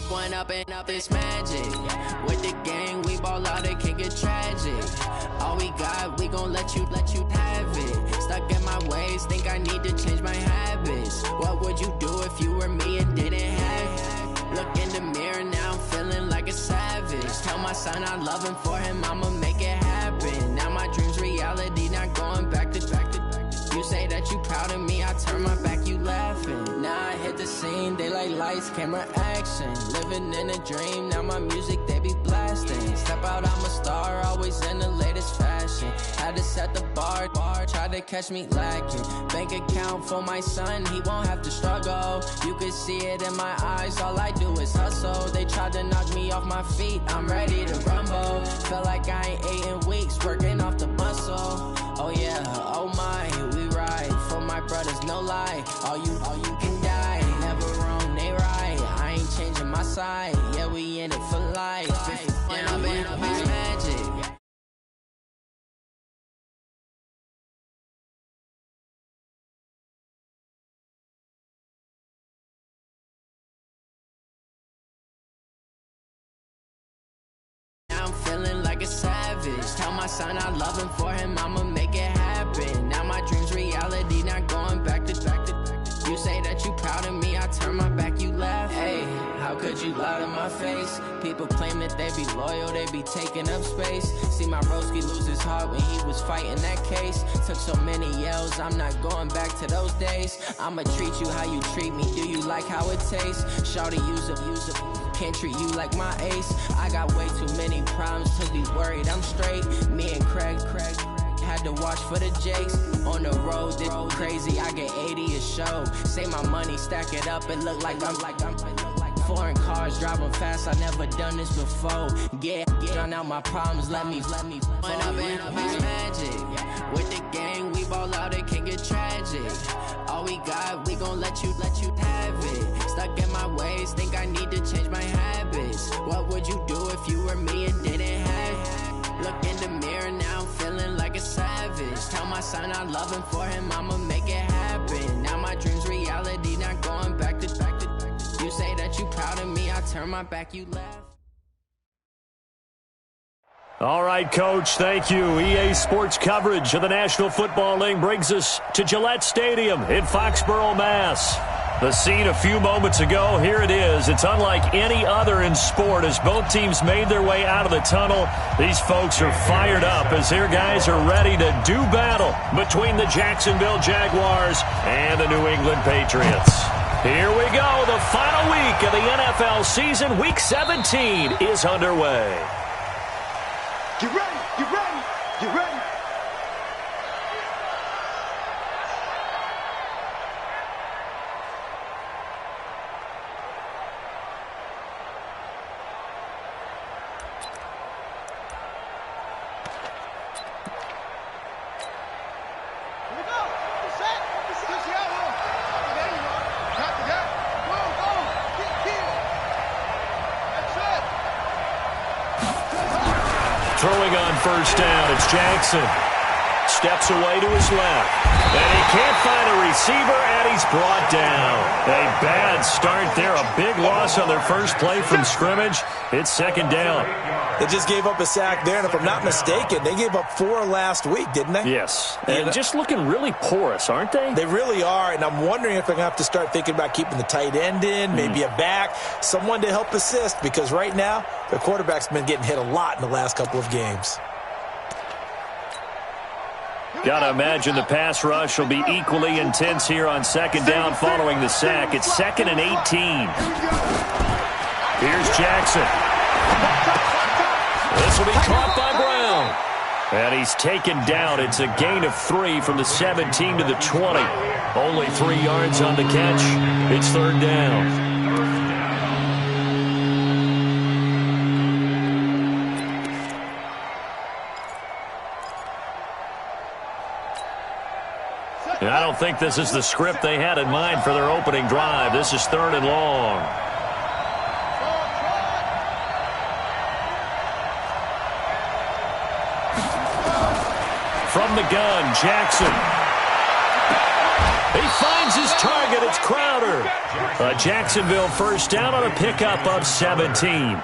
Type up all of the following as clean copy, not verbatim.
One up and up is magic. With the gang, we ball out, it can get tragic. All we got, we gon' let you have it. Stuck in my ways, think I need to change my habits. What would you do if you were me and didn't have it? Look in the mirror, now I'm feeling like a savage. Tell my son I love him, for him I'ma make it happen. Now my dream's reality, not going back to. You say that you proud of me, I turn my back, you laughing. Now I hit the scene, they like lights, camera, action. Living in a dream, now my music, they be blasting. Step out, I'm a star, always in the latest fashion. Had to set the bar, try to catch me lacking. Bank account for my son, he won't have to struggle. You can see it in my eyes, all I do is hustle. They tried to knock me off my feet, I'm ready to rumble. Felt like I ain't ate in weeks, working off the muscle. Oh yeah, oh my, we ride for my brothers, no lie. All you can die, never wrong, they right. I ain't changing my side, yeah, we in it for life. And I'm in it's magic. I'm feeling like a savage. Tell my son I love him, for him I'ma make it happen. Now my dream's reality, not going back to. You say that you proud of me, I turn my back, you laugh. Hey, how could you lie to my face? People claim that they be loyal, they be taking up space. See my broski lose his heart when he was fighting that case. Took so many yells, I'm not going back to those days. I'ma treat you how you treat me, do you like how it tastes? Shawty, use up, can't treat you like my ace. I got way too many problems to be worried, I'm straight. Me and Craig had to watch for the Jakes. On the road, this crazy, I get 80 a show. Say my money, stack it up, it look like I'm foreign cars, driving fast, I never done this before. Get drown out my problems, let me When up and it's magic. With the gang, we ball out, it can get tragic. All we got, we gon' let you have it. Stuck in my ways, think I need to change my habits. What would you do if you were me and didn't have it? Look in the mirror, now I'm feeling like a savage. Tell my son I love him, for him I'ma make it happen. Now my dream's reality, not going back to. You say that you proud of me, I turn my back, you laugh. All right, Coach, thank you. EA Sports coverage of the National Football League brings us to Gillette Stadium in Foxborough, Mass. The scene a few moments ago, here it is. It's unlike any other in sport as both teams made their way out of the tunnel. These folks are fired up as their guys are ready to do battle between the Jacksonville Jaguars and the New England Patriots. Here we go. The final week of the NFL season. Week 17 is underway. Get ready, get ready, get ready. Throwing on first down, it's Jackson. Steps away to his left. And he can't find a receiver, and he's brought down. A bad start there. A big loss on their first play from scrimmage. It's second down. They just gave up a sack there, and if I'm not mistaken, they gave up 4 last week, didn't they? Yes. And just looking really porous, aren't they? They really are, and I'm wondering if they're going to have to start thinking about keeping the tight end in, maybe a back, someone to help assist, because right now, their quarterback's been getting hit a lot in the last couple of games. Got to imagine the pass rush will be equally intense here on second down following the sack. It's 2nd and 18. Here's Jackson. This will be caught by Brown. And he's taken down. It's a gain of 3 from the 17 to the 20. Only 3 yards on the catch. It's third down. I don't think this is the script they had in mind for their opening drive. This is 3rd and long. From the gun, Jackson. target. It's Crowder. A Jacksonville first down on a pickup of 17.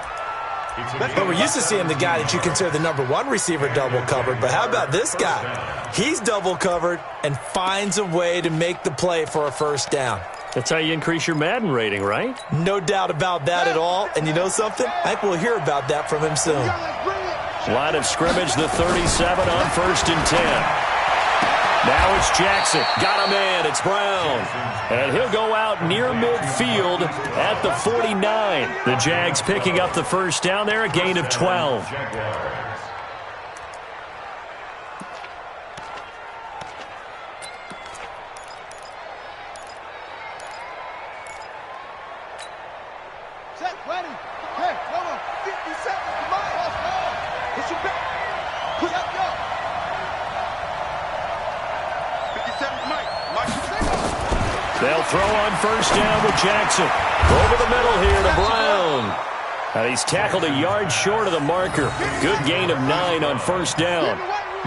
But we're used to seeing the guy that you consider the number one receiver double covered. But how about this guy? He's double covered and finds a way to make the play for a first down. That's how you increase your Madden rating, right? No doubt about that at all. And you know something? I think we'll hear about that from him soon. Line of scrimmage, the 37 on 1st and 10. Now it's Jackson. Got a man. It's Brown. And he'll go out near midfield at the 49. The Jags picking up the first down there, a gain of 12. Set, ready. Okay, come on. 50 seconds. Come on. Push it back. Push up, go. 50 seconds, Mike. They'll throw on first down with Jackson. Over the middle here to Brown. And he's tackled a yard short of the marker. Good gain of 9 on first down.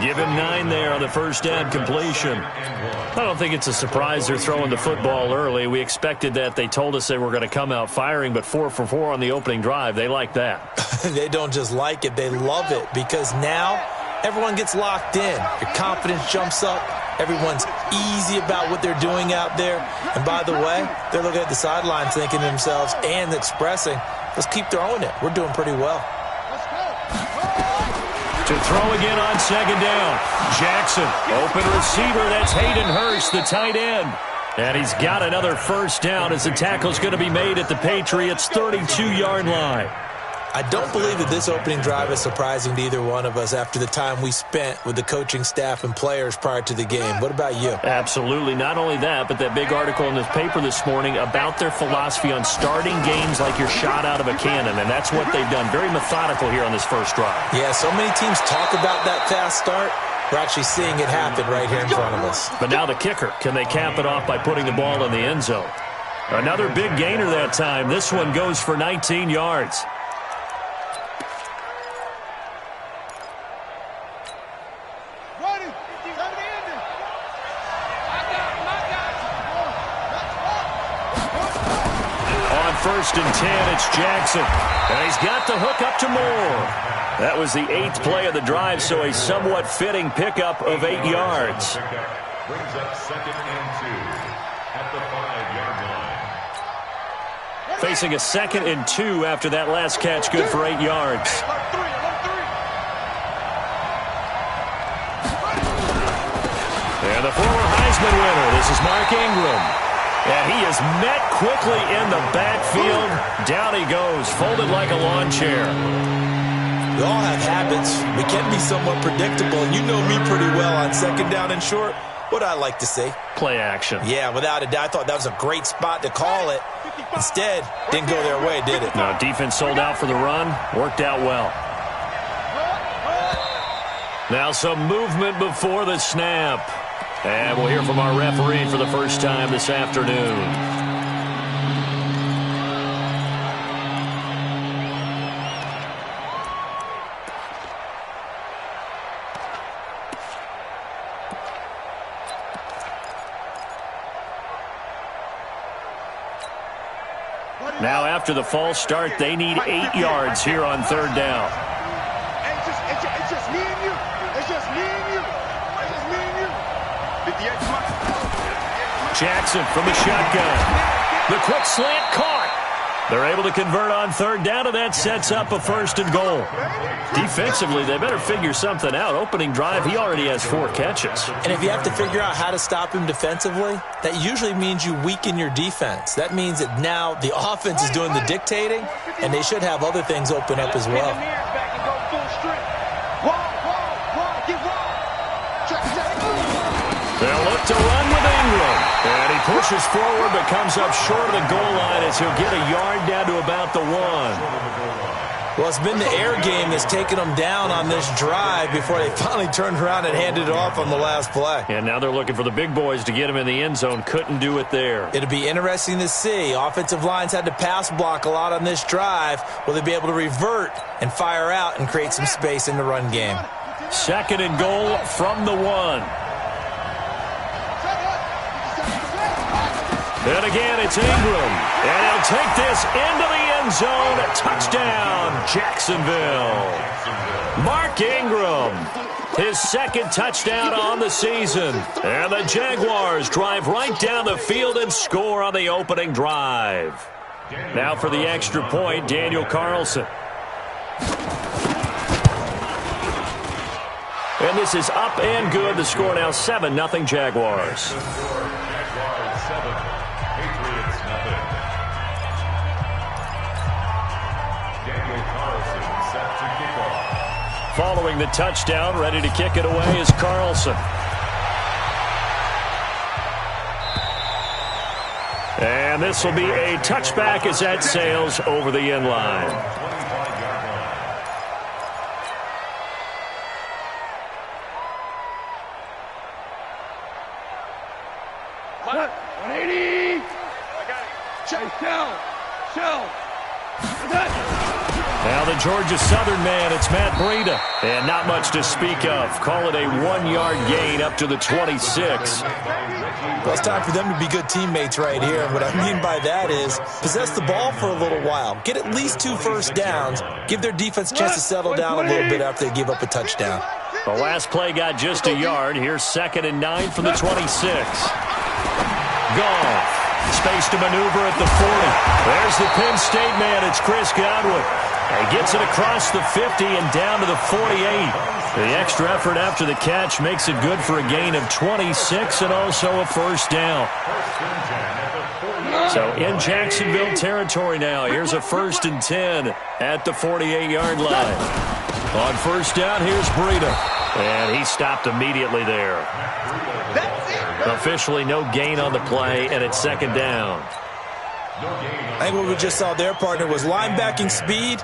Give him 9 there on the first down completion. I don't think it's a surprise they're throwing the football early. We expected that. They told us they were going to come out firing, but 4 for 4 on the opening drive. They like that. They don't just like it. They love it because now everyone gets locked in. Your confidence jumps up. Everyone's easy about what they're doing out there. And by the way, they're looking at the sidelines thinking to themselves and expressing, let's keep throwing it. We're doing pretty well. To throw again on second down. Jackson, open receiver. That's Hayden Hurst, the tight end. And he's got another first down as the tackle's going to be made at the Patriots' 32-yard line. I don't believe that this opening drive is surprising to either one of us after the time we spent with the coaching staff and players prior to the game. What about you? Absolutely. Not only that, but that big article in the paper this morning about their philosophy on starting games like you're shot out of a cannon, and that's what they've done. Very methodical here on this first drive. Yeah, so many teams talk about that fast start. We're actually seeing it happen right here in front of us. But now the kicker. Can they cap it off by putting the ball in the end zone? Another big gainer that time. This one goes for 19 yards. First and 10, it's Jackson. And he's got the hook up to Moore. That was the 8th play of the drive, so a somewhat fitting pickup of 8 yards. Brings up 2nd and 2 at the 5-yard line. Facing a 2nd and 2 after that last catch, good for 8 yards. And the former Heisman winner, this is Mark Ingram. And he is met quickly in the backfield. Down he goes, folded like a lawn chair. We all have habits. We can be somewhat predictable. And you know me pretty well on second down and short. What I like to say? Play action. Yeah, without a doubt. I thought that was a great spot to call it. Instead, didn't go their way, did it? No, defense sold out for the run. Worked out well. Now some movement before the snap. And we'll hear from our referee for the first time this afternoon. Now after the false start, they need 8 yards here on third down. It's just me and you. It's just me and you. It's just me and you. Jackson from the shotgun. The quick slant caught. They're able to convert on third down, and that sets up a 1st and goal. Defensively, they better figure something out. Opening drive, he already has 4 catches. And if you have to figure out how to stop him defensively, that usually means you weaken your defense. That means that now the offense is doing the dictating, and they should have other things open up as well. They'll look to run with Ingram. And he pushes forward but comes up short of the goal line as he'll get a yard down to about the 1. Well, it's been the air game that's taken them down on this drive before they finally turned around and handed it off on the last play. And now they're looking for the big boys to get him in the end zone. Couldn't do it there. It'll be interesting to see. Offensive lines had to pass block a lot on this drive. Will they be able to revert and fire out and create some space in the run game? 2nd and goal from the 1. And again, it's Ingram. And he'll take this into the end zone. Touchdown, Jacksonville. Mark Ingram, his second touchdown on the season. And the Jaguars drive right down the field and score on the opening drive. Now for the extra point, Daniel Carlson. And this is up and good. The score now 7-0 Jaguars. Following the touchdown, ready to kick it away is Carlson. And this will be a touchback as that sails over the end line. What? 180. Check down. Shell. Now the Georgia Southern man, it's Matt Breida. And not much to speak of. Call it a 1-yard gain up to the 26. Well, it's time for them to be good teammates right here. And what I mean by that is possess the ball for a little while. Get at least 2 first downs. Give their defense a chance to settle down a little bit after they give up a touchdown. The last play got just a yard. Here's 2nd and 9 from the 26. Goff. Space to maneuver at the 40. There's the Penn State man. It's Chris Godwin. He gets it across the 50 and down to the 48. The extra effort after the catch makes it good for a gain of 26 and also a first down. So in Jacksonville territory now. Here's a 1st and 10 at the 48-yard line. On first down, here's Breida. And he stopped immediately there. Officially no gain on the play, and it's 2nd down. I think what we just saw there, partner, was linebacking speed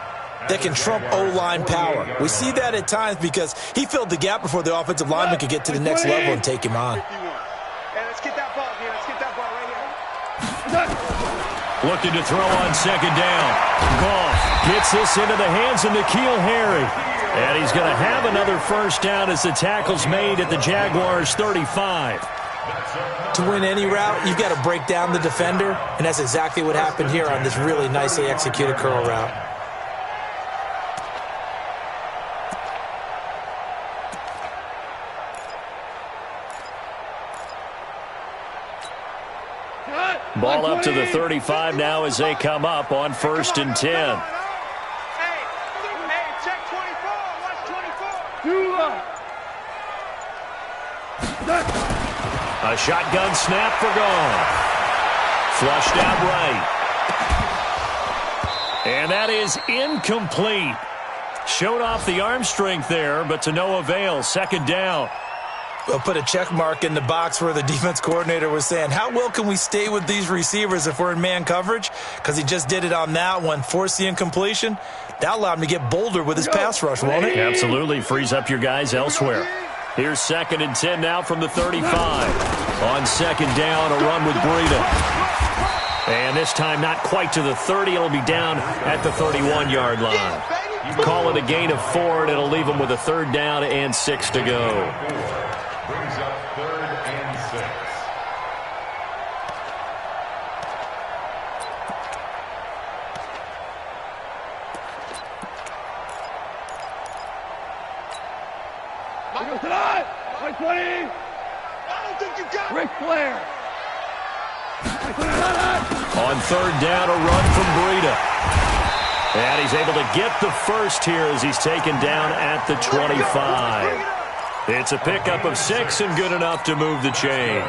that can trump O-line power. We see that at times because he filled the gap before the offensive lineman could get to the next level and take him on. Let's get that ball here. Let's get that ball right here. Looking to throw on 2nd down. Goff gets this into the hands of N'Keal Harry. And he's going to have another first down as the tackle's made at the Jaguars' 35. To win any route, you've got to break down the defender, and that's exactly what happened here on this really nicely executed curl route. Ball up to the 35 now as they come up on 1st and 10. Hey, check 24. Watch 24. A shotgun snap for Goff. Flushed out right. And that is incomplete. Showed off the arm strength there, but to no avail. 2nd down. We'll put a check mark in the box where the defense coordinator was saying, how well can we stay with these receivers if we're in man coverage? Because he just did it on that one, forced the incompletion. That allowed him to get bolder with his pass rush, won't it? Absolutely. Frees up your guys elsewhere. Here's 2nd and 10 now from the 35. On 2nd down, a run with Breida. And this time not quite to the 30. It'll be down at the 31-yard line. Call it a gain of 4, and it'll leave them with a 3rd down and 6 to go. Brings up 3rd and 6. Michael tonight. 20. I don't think you got Ric Flair. On 3rd down, a run from Breida. And he's able to get the first here as he's taken down at the 25. It's a pickup of 6 and good enough to move the chains. Here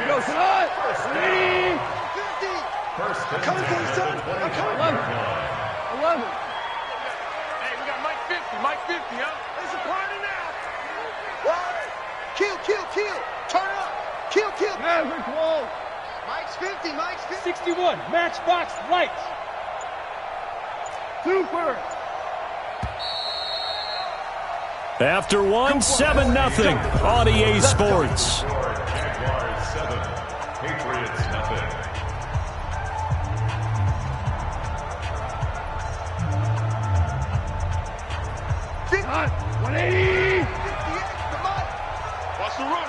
goes tonight. 80. 50. I'm coming for you, son. I'm coming. 11. Hey, we got Mike 50. Mike 50, huh? It's a party now. What? Kill. Turn up. Kill. Yeah, Rick Wall. Mike's 50. 61. Matchbox right. Super. After 1, 7-0 on EA Sports. Jaguars 7, Patriots nothing. Hot. 180. Watch the run.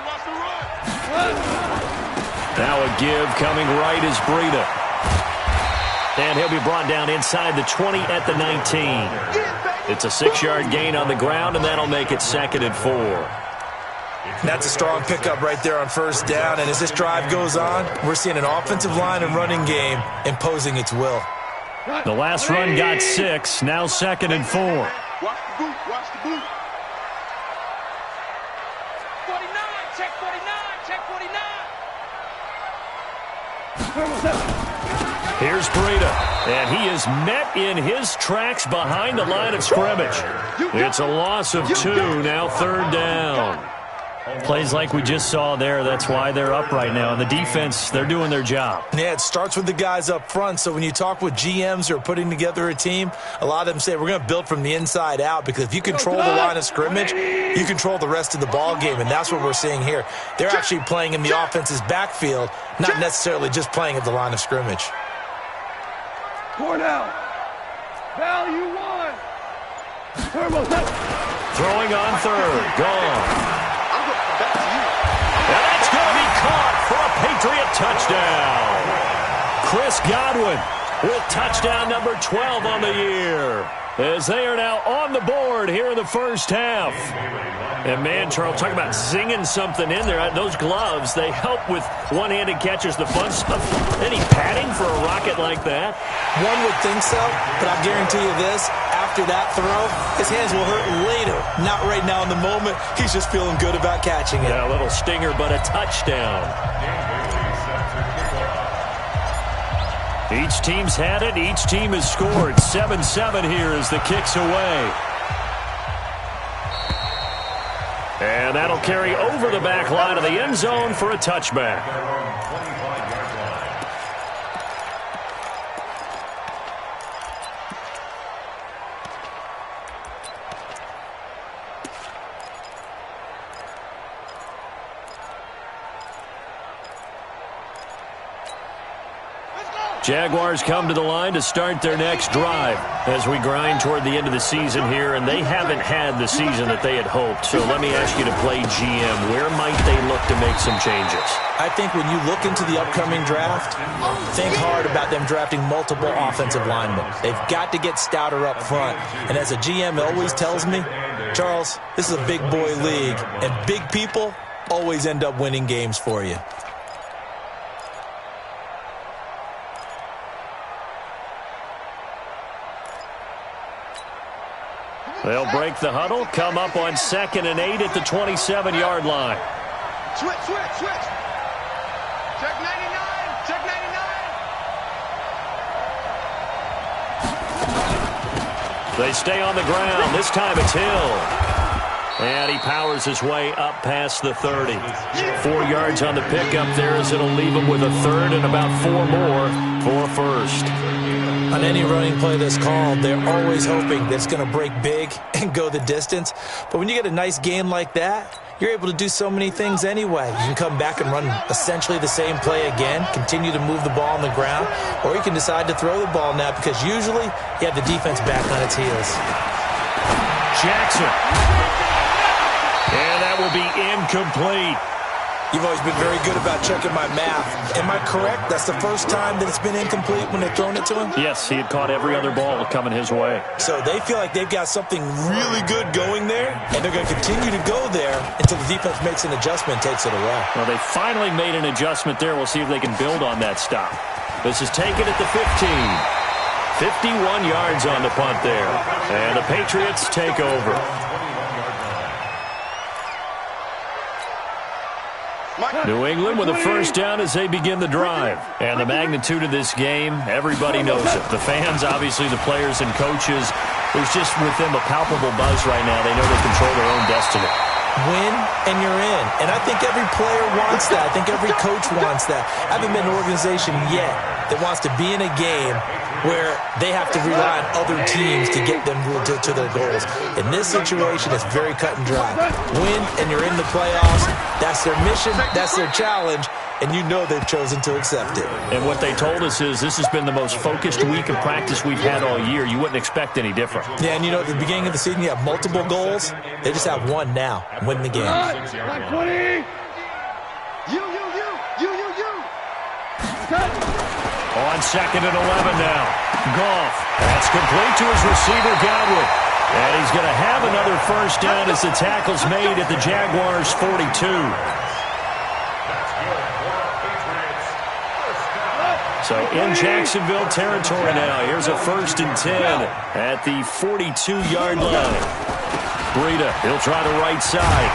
Now Now a give coming right is Breida. And he'll be brought down inside the 20 at the 19. It's a 6-yard gain on the ground, and that'll make it 2nd and 4. That's a strong pickup right there on first down. And as this drive goes on, we're seeing an offensive line and running game imposing its will. The last run got 6. Now 2nd and 4. Watch the boot. Watch the boot. 49. Check 49. Check 49. Here's Breida, and he is met in his tracks behind the line of scrimmage. It's a loss of 2, now 3rd down. Plays like we just saw there, that's why they're up right now. And the defense, they're doing their job. Yeah, it starts with the guys up front. So when you talk with GMs who are putting together a team, a lot of them say we're going to build from the inside out, because if you control the line of scrimmage, you control the rest of the ball game, and that's what we're seeing here. They're actually playing in the offense's backfield, not necessarily just playing at the line of scrimmage. Cornell. Value 1. Throwing on 3rd, gone. And that's going to be caught for a Patriot touchdown. Chris Godwin with touchdown number 12 on the year, as they are now on the board here in the first half. And man, Charles, talk about zinging something in there. Those gloves, they help with one-handed catches, the fun stuff. Any padding for a rocket like that? One would think so, but I guarantee you this, after that throw, his hands will hurt later. Not right now in the moment. He's just feeling good about catching it. Yeah, a little stinger, but a touchdown. Each team's had it. Each team has scored. 7-7 here as the kick's away. And that'll carry over the back line of the end zone for a touchback. Jaguars come to the line to start their next drive as we grind toward the end of the season here, and they haven't had the season that they had hoped. So let me ask you to play GM. Where might they look to make some changes? I think when you look into the upcoming draft, think hard about them drafting multiple offensive linemen. They've got to get stouter up front. And as a GM always tells me, Charles, this is a big boy league, and big people always end up winning games for you. They'll break the huddle, come up on 2nd and 8 at the 27-yard line. Switch. Check 99. Check 99. They stay on the ground. This time it's Hill. And he powers his way up past the 30. 4 yards on the pickup there, as it'll leave him with a 3rd and about 4 more for a first. On any running play that's called, they're always hoping that it's going to break big and go the distance. But when you get a nice game like that, you're able to do so many things anyway. You can come back and run essentially the same play again, continue to move the ball on the ground, or you can decide to throw the ball now, because usually you have the defense back on its heels. Jackson. And that will be incomplete. You've always been very good about checking my math. Am I correct? That's the first time that it's been incomplete when they've thrown it to him? Yes, he had caught every other ball coming his way. So they feel like they've got something really good going there, and they're going to continue to go there until the defense makes an adjustment and takes it away. Well, they finally made an adjustment there. We'll see if they can build on that stop. This is taken at the 15. 51 yards on the punt there. And the Patriots take over. New England with a first down as they begin the drive. And the magnitude of this game, everybody knows it. The fans, obviously the players and coaches. There's just with them a palpable buzz right now. They know they control their own destiny. Win and you're in. And I think every player wants that. I think every coach wants that. I haven't been an organization yet that wants to be in a game where they have to rely on other teams to get them to their goals. In this situation, it's very cut and dry. Win and you're in the playoffs. That's their mission. That's their challenge. And you know they've chosen to accept it. And what they told us is this has been the most focused week of practice we've had all year. You wouldn't expect any different. Yeah, and you know, at the beginning of the season, you have multiple goals. They just have one now. Win the game. Line 20. You. On 2nd and 11 now. Goff. That's complete to his receiver, Godwin. And he's going to have another first down as the tackle's made at the Jaguars' 42. So in Jacksonville territory now. Here's a 1st and 10 at the 42-yard line. Breida, he'll try the right side.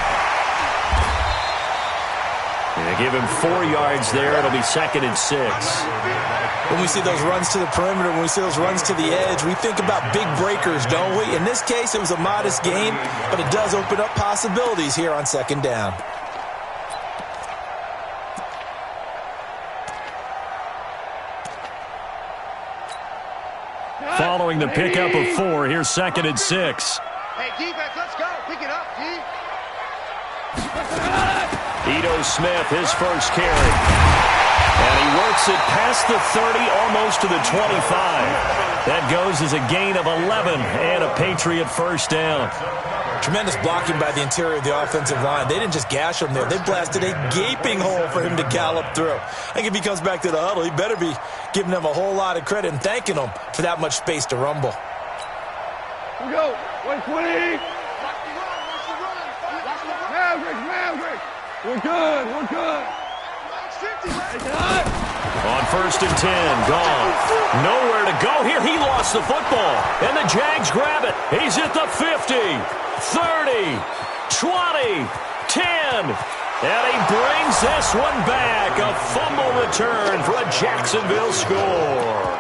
They give him 4 yards there. It'll be 2nd and 6. When we see those runs to the perimeter, when we see those runs to the edge, we think about big breakers, don't we? In this case, it was a modest gain, but it does open up possibilities here on 2nd down. Following the pickup of 4, here's 2nd and 6. Hey, defense, let's go. Pick it up, D. Ito Smith, his first carry. And he works it past the 30, almost to the 25. That goes as a gain of 11 and a Patriot first down. Tremendous blocking by the interior of the offensive line. They didn't just gash him there. They blasted a gaping hole for him to gallop through. I think if he comes back to the huddle, he better be giving them a whole lot of credit and thanking them for that much space to rumble. Here we go. 120. Maverick. We're good. On 1st and 10, gone. Nowhere to go here. He lost the football. And the Jags grab it. He's at the 50, 30, 20, 10. And he brings this one back. A fumble return for a Jacksonville score.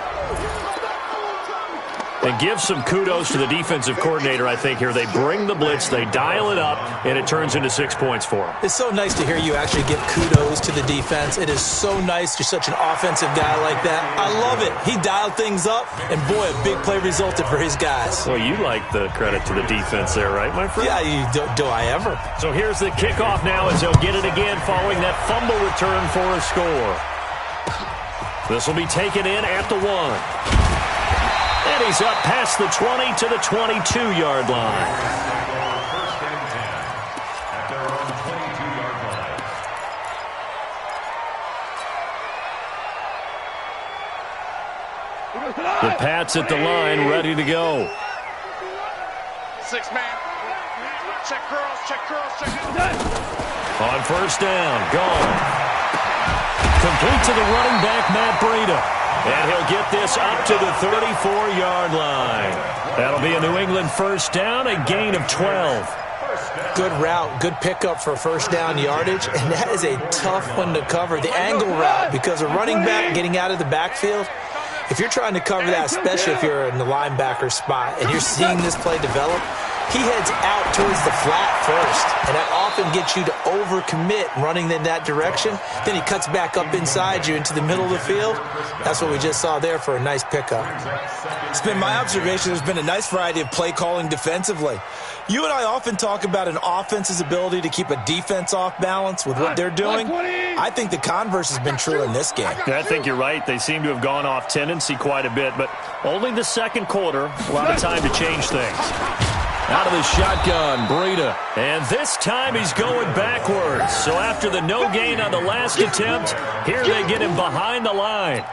And give some kudos to the defensive coordinator, I think, here. They bring the blitz, they dial it up, and it turns into 6 points for them. It's so nice to hear you actually give kudos to the defense. It is so nice. You're such an offensive guy like that. I love it. He dialed things up, and boy, a big play resulted for his guys. Well, you like the credit to the defense there, right, my friend? Yeah, do I ever? So here's the kickoff now as they'll get it again following that fumble return for a score. This will be taken in at the 1. And he's up past the 20 to the 22-yard line. First and 10 at their own 22-yard line. The Pats at the line, ready to go. 6 man. Check curls. On 1st down, gone. Complete to the running back, Matt Breida. And he'll get this up to the 34-yard line. That'll be a New England first down, a gain of 12. Good route, good pickup for first down yardage, and that is a tough one to cover, the angle route, because a running back getting out of the backfield, if you're trying to cover that, especially if you're in the linebacker spot, and you're seeing this play develop, he heads out towards the flat first, and that often gets you to overcommit running in that direction. Then he cuts back up inside you into the middle of the field. That's what we just saw there for a nice pickup. It's been my observation there's been a nice variety of play calling defensively. You and I often talk about an offense's ability to keep a defense off balance with what they're doing. I think the converse has been true in this game. Yeah, I think you're right. They seem to have gone off tendency quite a bit, but only the second quarter, a lot of time to change things. Out of the shotgun, Breida. And this time he's going backwards. So after the no gain on the last attempt, here they get him behind the line.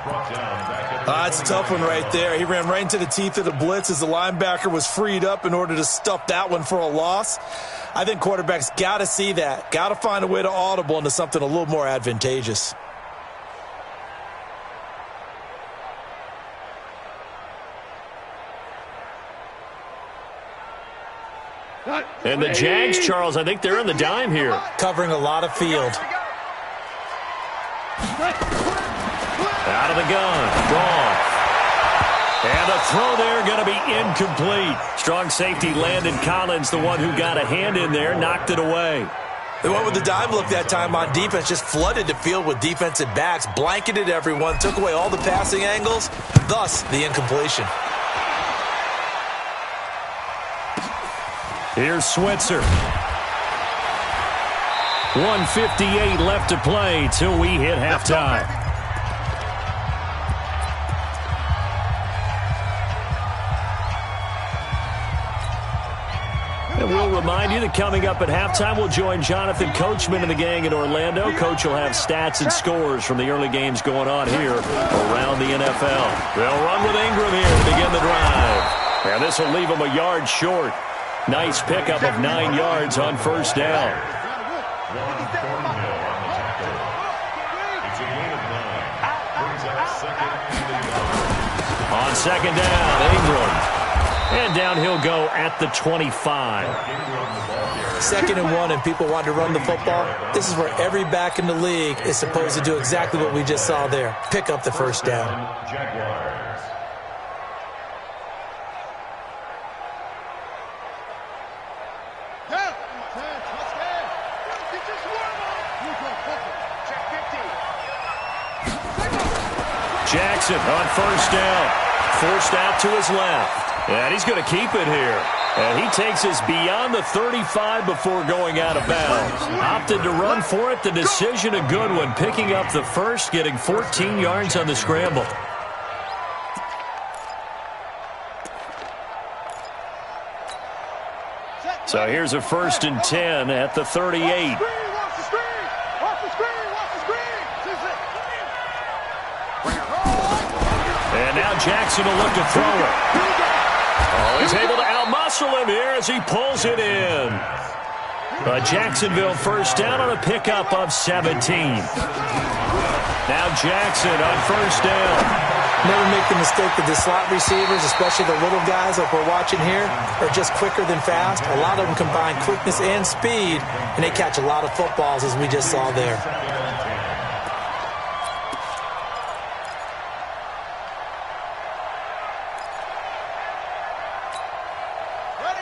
It's a tough one right there. He ran right into the teeth of the blitz as the linebacker was freed up in order to stuff that one for a loss. I think quarterbacks got to see that. Got to find a way to audible into something a little more advantageous. And the Jags, Charles, I think they're in the dime here. Covering a lot of field. Out of the gun. Gone. And the throw there going to be incomplete. Strong safety Landon Collins, the one who got a hand in there, knocked it away. They went with the dime look that time on defense, just flooded the field with defensive backs, blanketed everyone, took away all the passing angles, thus the incompletion. Here's Switzer. 1:58 left to play till we hit halftime. And we'll remind you that coming up at halftime, we'll join Jonathan Coachman and the gang in Orlando. Coach will have stats and scores from the early games going on here around the NFL. They'll run with Ingram here to begin the drive. And this will leave them a yard short. Nice pickup of 9 yards on first down. On second down, Ingram. And down he'll go at the 25. 2nd and 1, and people want to run the football. This is where every back in the league is supposed to do exactly what we just saw there. Pick up the first down. Jaguars. Jackson on first down. Forced out to his left. And he's going to keep it here. And he takes us beyond the 35 before going out of bounds. Opted to run for it. The decision a good one. Picking up the first, getting 14 yards on the scramble. So here's a 1st and 10 at the 38. And now Jackson will look to throw it. Oh, he's able to outmuscle him here as he pulls it in. A Jacksonville first down on a pickup of 17. Now Jackson on first down. Never make the mistake that the slot receivers, especially the little guys like we're watching here, are just quicker than fast. A lot of them combine quickness and speed, and they catch a lot of footballs, as we just saw there.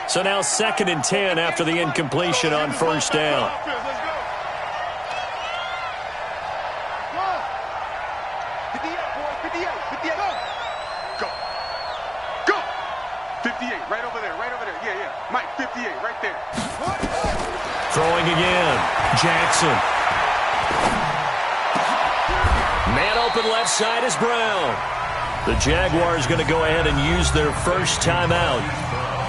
So now 2nd and 10 after the incompletion on first down. Go. Go. 58, right over there, Yeah, yeah. Mike, 58, right there. Throwing again. Jackson. Man open left side is Brown. The Jaguars going to go ahead and use their first timeout,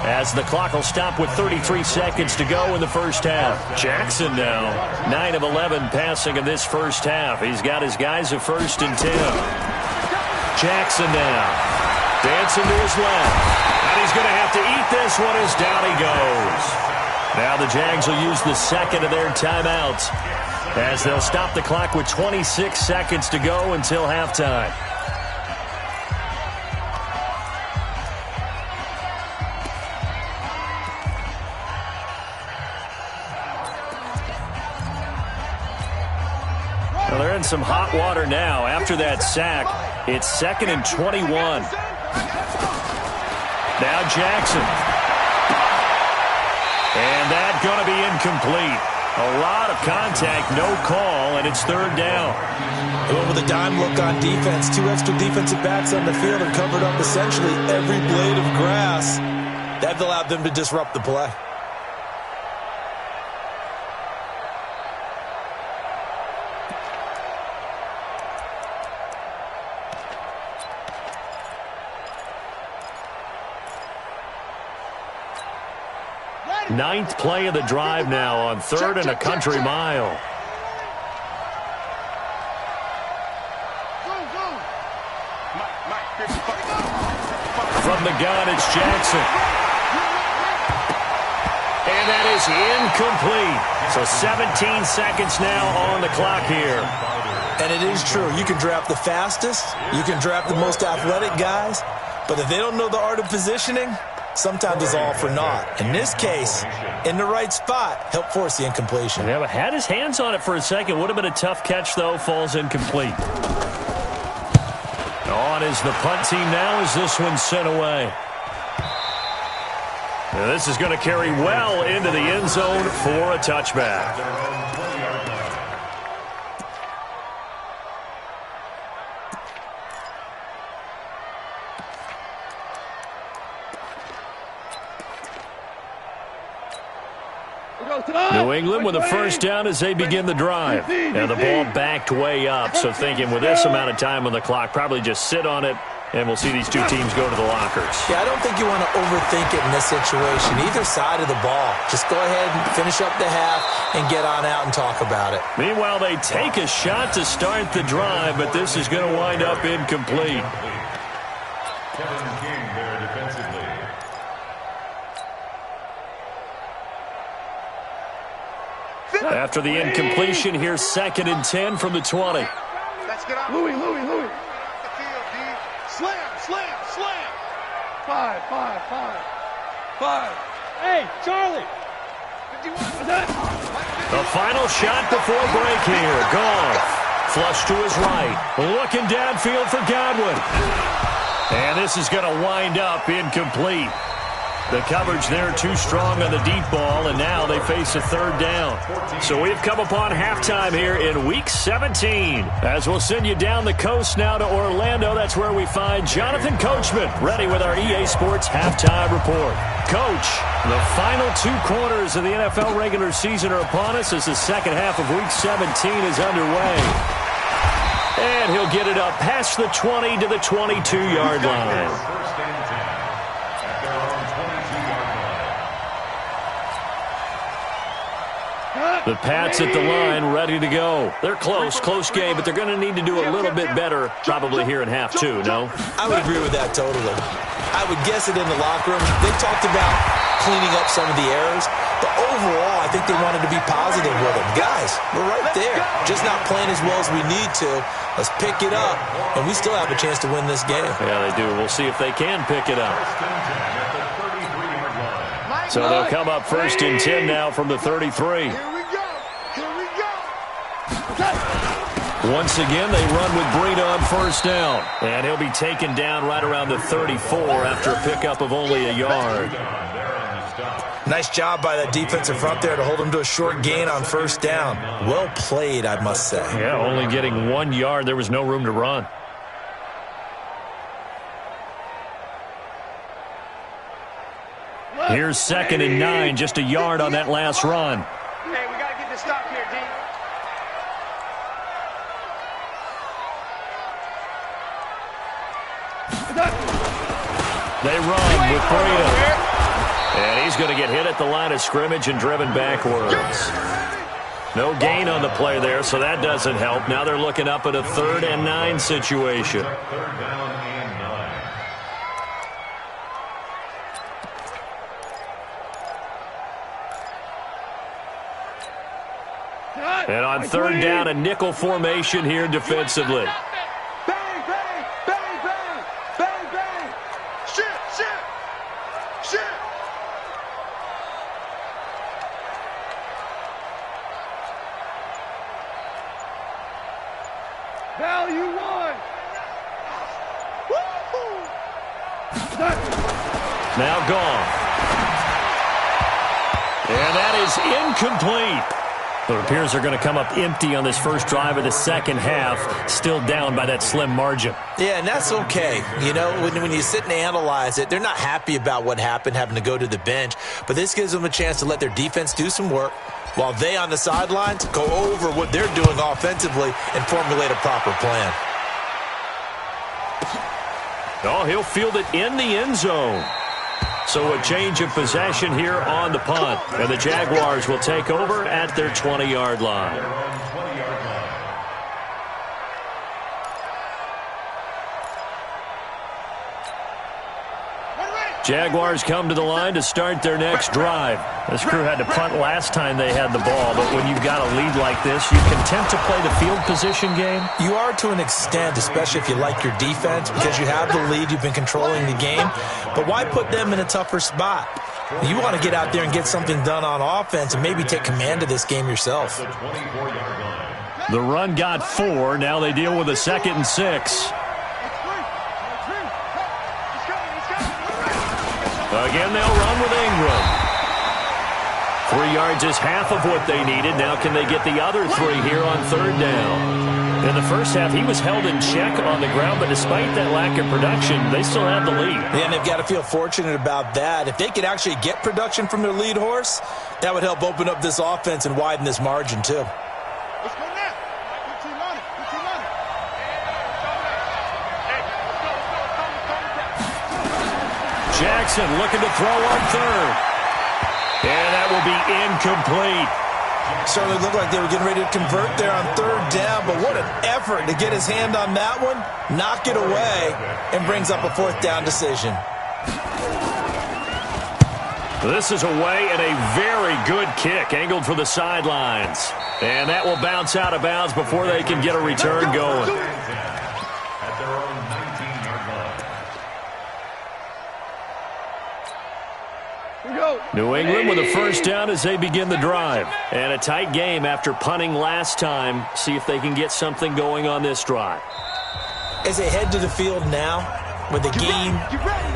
as the clock will stop with 33 seconds to go in the first half. Jackson now, 9 of 11 passing in this first half. He's got his guys a 1st and 10. Jackson now, dancing to his left. And he's going to have to eat this one as down he goes. Now the Jags will use the 2nd of their timeouts, as they'll stop the clock with 26 seconds to go until halftime. Well, they're in some hot water now. After that sack, it's 2nd and 21. Now Jackson. And that's going to be incomplete. A lot of contact, no call, and it's 3rd down. They went with a dime look on defense. 2 extra defensive backs on the field and covered up essentially every blade of grass. That allowed them to disrupt the play. Ninth play of the drive now on 3rd and a country mile. From the gun, it's Jackson. And that is incomplete. So 17 seconds now on the clock here. And it is true. You can draft the fastest. You can draft the most athletic guys. But if they don't know the art of positioning, sometimes it's all for naught. In this case, in the right spot, helped force the incompletion. Yeah, but had his hands on it for a second. Would have been a tough catch, though. Falls incomplete. On is the punt team now as this one's sent away. Now this is going to carry well into the end zone for a touchback. New England with a first down as they begin the drive. Now the ball backed way up, so thinking with this amount of time on the clock, probably just sit on it And we'll see these two teams go to the lockers. Yeah, I don't think you want to overthink it in this situation. Either side of the ball. Just go ahead and finish up the half and get on out and talk about it. Meanwhile, they take a shot to start the drive, but this is going to wind up incomplete. Kevin King there defensively. After the incompletion, here's 2nd and 10 from the 20. Let's get out. Louis. Slam. 5. Hey, Charlie. 51. The final shot before break here. Goff. Flush to his right. Looking downfield for Godwin. And this is going to wind up incomplete. The coverage there too strong on the deep ball, and now they face a 3rd down. So we've come upon halftime here in Week 17. As we'll send you down the coast now to Orlando, that's where we find Jonathan Coachman, ready with our EA Sports Halftime Report. Coach, the final 2 quarters of the NFL regular season are upon us as the second half of Week 17 is underway. And he'll get it up past the 20 to the 22-yard line. First and 10 at their own 22-yard line. The Pats at the line, ready to go. They're close game, but they're going to need to do a little bit better probably here in half 2, no? I would agree with that totally. I would guess it in the locker room. They talked about cleaning up some of the errors, but overall, I think they wanted to be positive with them. Guys, we're right there. Just not playing as well as we need to. Let's pick it up, and we still have a chance to win this game. Yeah, they do. We'll see if they can pick it up. First and 10 at the 33-yard line. So they'll come up 1st and 10 now from the 33. Here we go. Once again, they run with Breida on 1st down. And he'll be taken down right around the 34 after a pickup of only a yard. Nice job by that defensive front there to hold him to a short gain on 1st down. Well played, I must say. Yeah, only getting 1 yard. There was no room to run. Here's 2nd and 9, just a yard on that last run. Hey, we got to get this stop here, D. They run with Breida. And he's going to get hit at the line of scrimmage and driven backwards. No gain on the play there, so that doesn't help. Now they're looking up at a 3rd and 9 situation. 3rd down and 9. And on 3rd down, a nickel formation here defensively. Bang, bang, bang, bang, bang, bang. Shit. Value 1. Now gone. And that is incomplete. It appears they're going to come up empty on this first drive of the second half, still down by that slim margin. Yeah, and that's okay. You know, when you sit and analyze it, they're not happy about what happened, having to go to the bench. But this gives them a chance to let their defense do some work while they on the sidelines go over what they're doing offensively and formulate a proper plan. Oh, he'll field it in the end zone. So a change of possession here on the punt. And the Jaguars will take over at their 20-yard line. Jaguars come to the line to start their next drive. This crew had to punt last time they had the ball, but when you've got a lead like this, you content to play the field position game? You are to an extent, especially if you like your defense, because you have the lead, you've been controlling the game. But why put them in a tougher spot? You want to get out there and get something done on offense and maybe take command of this game yourself. The run got 4. Now they deal with a 2nd and 6. Again, they'll run with Ingram. 3 yards is half of what they needed. Now can they get the other 3 here on 3rd down? In the first half, he was held in check on the ground, but despite that lack of production, they still have the lead. And they've got to feel fortunate about that. If they could actually get production from their lead horse, that would help open up this offense and widen this margin too. Let's go now. 15 on it. 15 on it. Jackson looking to throw on third. And that will be incomplete. Certainly looked like they were getting ready to convert there on third down, but what an effort to get his hand on that one, knock it away, and brings up a fourth down decision. This is away and a very good kick angled for the sidelines. And that will bounce out of bounds before they can get a return going. At their own 19-yard line. New England with a first down as they begin the drive. And a tight game after punting last time. See if they can get something going on this drive. As they head to the field now, with the game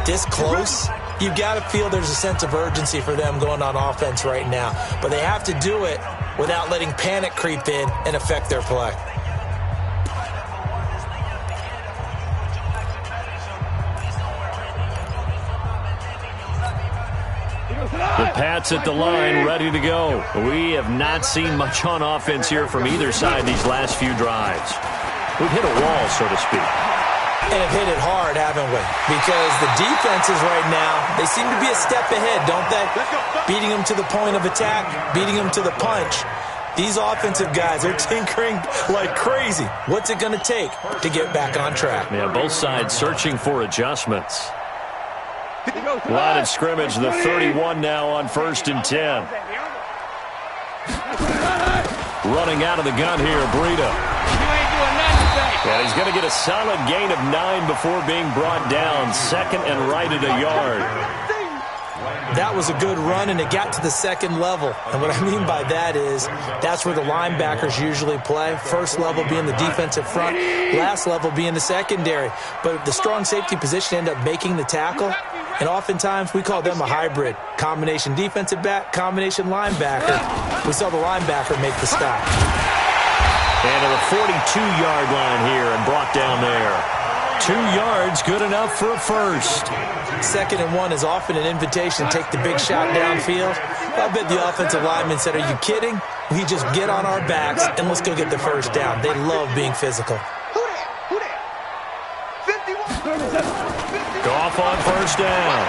this close, you've got to feel there's a sense of urgency for them going on offense right now. But they have to do it without letting panic creep in and affect their play. The Pats at the line, ready to go. We have not seen much on offense here from either side these last few drives. We've hit a wall, so to speak. And have hit it hard, haven't we? Because the defenses right now, they seem to be a step ahead, don't they? Beating them to the point of attack, beating them to the punch. These offensive guys, they're tinkering like crazy. What's it going to take to get back on track? Yeah, both sides searching for adjustments. Line of scrimmage, the 31 now on 1st and 10. Running out of the gun here, Breida. And he's going to get a solid gain of 9 before being brought down. Second and right at a yard. That was a good run, and it got to the second level. And what I mean by that is that's where the linebackers usually play. First level being the defensive front, last level being the secondary. But the strong safety position ended up making the tackle. And oftentimes we call them a hybrid. Combination defensive back, combination linebacker. We saw the linebacker make the stop. And to the 42-yard line here and brought down there. 2 yards, good enough for a first. 2nd and 1 is often an invitation to take the big shot downfield. I bet the offensive lineman said, are you kidding? We just get on our backs and let's go get the first down. They love being physical. Goff on first down.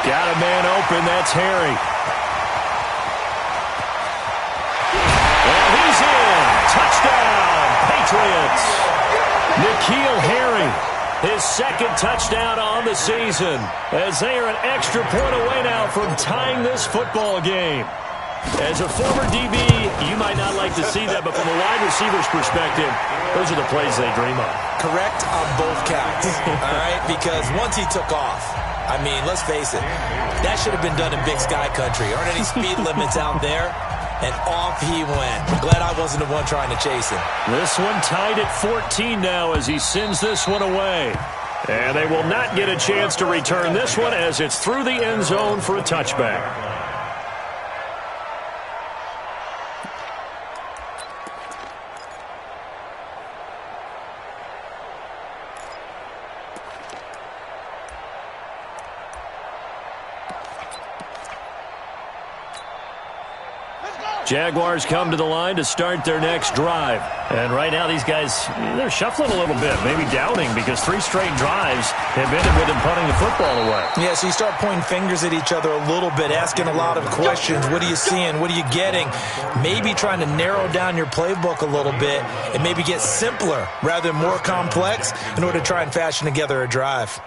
Got a man open, that's Harry. And he's in. Touchdown, Patriots. N'Keal Harry, his 2nd touchdown on the season, as they are an extra point away now from tying this football game. As a former DB, you might not like to see that, but from a wide receiver's perspective, those are the plays they dream of. Correct on both counts, all right? Because once he took off, I mean, let's face it, that should have been done in Big Sky Country. Aren't any speed limits out there? And off he went. I'm glad I wasn't the one trying to chase him. This one tied at 14 now as he sends this one away. And they will not get a chance to return this one as it's through the end zone for a touchback. Jaguars come to the line to start their next drive. And right now these guys, they're shuffling a little bit, maybe doubting, because 3 straight drives have ended with them punting the football away. Yeah, so you start pointing fingers at each other a little bit, asking a lot of questions. What are you seeing? What are you getting? Maybe trying to narrow down your playbook a little bit and maybe get simpler rather than more complex in order to try and fashion together a drive.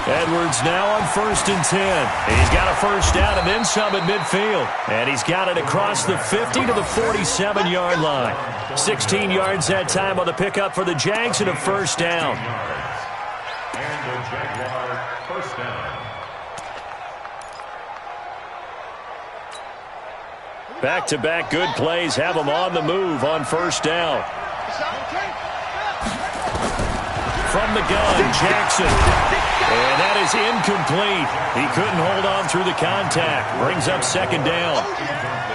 Edwards now on 1st and 10. He's got a first down and then some at midfield. And he's got it across the 50 to the 47-yard line. 16 yards that time on the pickup for the Jags and a first down. And the Jaguar first down. Back-to-back good plays have them on the move on first down. From the gun, Jackson. And that is incomplete. He couldn't hold on through the contact. Brings up second down.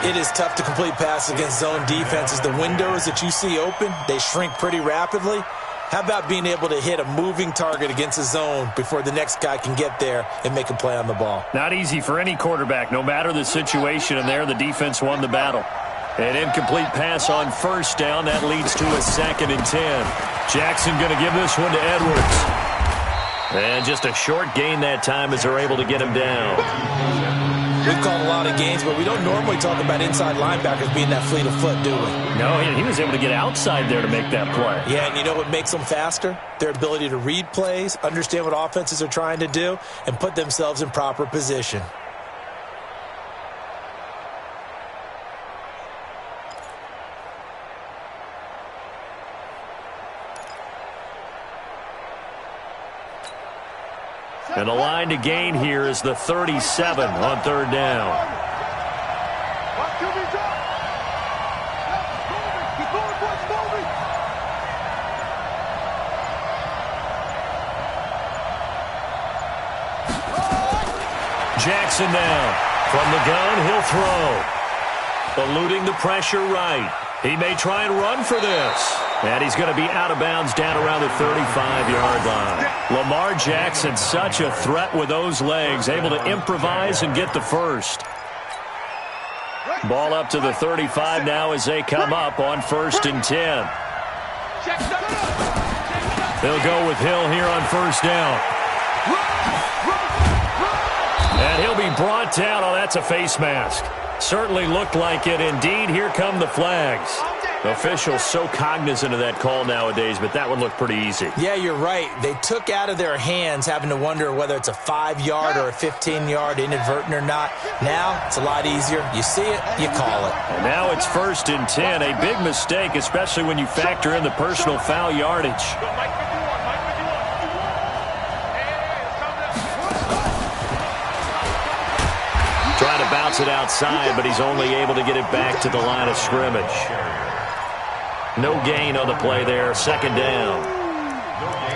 It is tough to complete passes against zone defenses. The windows that you see open, they shrink pretty rapidly. How about being able to hit a moving target against the zone before the next guy can get there and make a play on the ball? Not easy for any quarterback, no matter the situation, and there the defense won the battle. An incomplete pass on first down. That leads to a 2nd and 10. Jackson going to give this one to Edwards. And just a short gain that time as they're able to get him down. We've called a lot of games, but we don't normally talk about inside linebackers being that fleet of foot, do we? No, he was able to get outside there to make that play. Yeah, and you know what makes them faster? Their ability to read plays, understand what offenses are trying to do, and put themselves in proper position. And the line to gain here is the 37 on 3rd down. Jackson now. From the gun, he'll throw. Eluding the pressure right. He may try and run for this. And he's going to be out of bounds down around the 35-yard line. Lamar Jackson, such a threat with those legs, able to improvise and get the first. Ball up to the 35 now as they come up on 1st and 10. They'll go with Hill here on 1st down. And he'll be brought down. Oh, that's a face mask. Certainly looked like it. Indeed, here come the flags. Officials so cognizant of that call nowadays, but that one looked pretty easy. Yeah, you're right. They took out of their hands having to wonder whether it's a 5-yard or a 15-yard inadvertent or not. Now, it's a lot easier. You see it, you call it. And now it's 1st and 10. A big mistake, especially when you factor in the personal foul yardage. Trying to bounce it outside, but he's only able to get it back to the line of scrimmage. No gain on the play there. 2nd down.